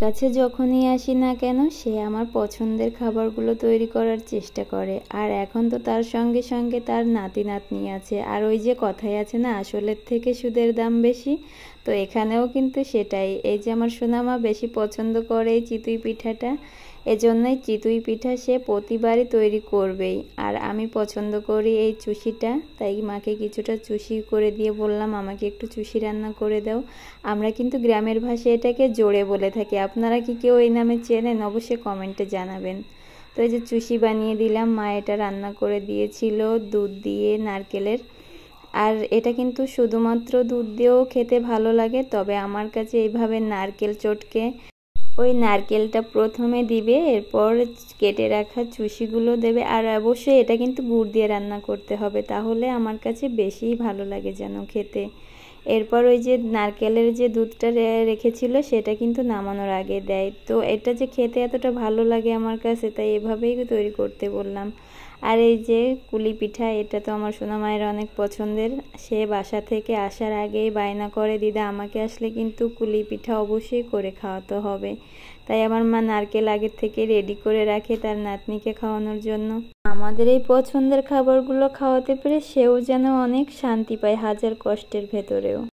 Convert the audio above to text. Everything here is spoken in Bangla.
কাছে যখনই আসি না কেন সে আমার পছন্দের খাবারগুলো তৈরি করার চেষ্টা করে। আর এখন তো তার সঙ্গে সঙ্গে তার নাতি নাতনি আছে। আর ওই যে কথাই আছে না, আসলের থেকে সুদের দাম বেশি, তো এখানেও কিন্তু সেটাই। এই যে আমার সোনামা বেশি পছন্দ করে এই চিতই পিঠাটা, এজন্যই চিতই পিঠা সে প্রতিবারই তৈরি করবেই। আর আমি পছন্দ করি এই চুষিটা, তাই মাকে কিছুটা চুষি করে দিয়ে বললাম আমাকে একটু চুষি রান্না করে দাও। আমরা কিন্তু গ্রামের ভাষায় এটাকে জোড়ে বলে থাকি। আপনারা কি কেউ এই নামে চেনেন? অবশ্যই কমেন্টে জানাবেন। তো এই যে চুষি বানিয়ে দিলাম, মা এটা রান্না করে দিয়েছিল দুধ দিয়ে নারকেলের। আর এটা কিন্তু শুধুমাত্র দুধ দিয়েও খেতে ভালো লাগে, তবে আমার কাছে এইভাবে নারকেল চটকে ওই নারকেলটা প্রথমে দিবে, এরপর কেটে রাখা চুষিগুলো দেবে। আর অবশ্যই এটা কিন্তু গুড় দিয়ে রান্না করতে হবে, তাহলে আমার কাছে বেশিই ভালো লাগে যেন খেতে। এরপর ওই যে নারকেলের যে দুধটা রেখেছিল সেটা কিন্তু নামানোর আগে দেয়। তো এটা যে খেতে এতটা ভালো লাগে আমার কাছে, তাই এভাবেই তৈরি করতে বললাম। আর এই যে কুলি পিঠা, এটা তো আমার সোনামায়ের অনেক পছন্দের। সে বাসা থেকে আসার আগেই বায়না করে, দিদা আমাকে আসলে কিন্তু কুলি পিঠা অবশ্যই করে খাওয়াতে হবে। তাই আমার মা নারকেল আগের থেকে রেডি করে রাখে তার নাতনিকে খাওয়ানোর জন্য। আমাদের এই পছন্দের খাবারগুলো খাওয়াতে পেরে সেও যেন অনেক শান্তি পায় হাজার কষ্টের ভেতরেও।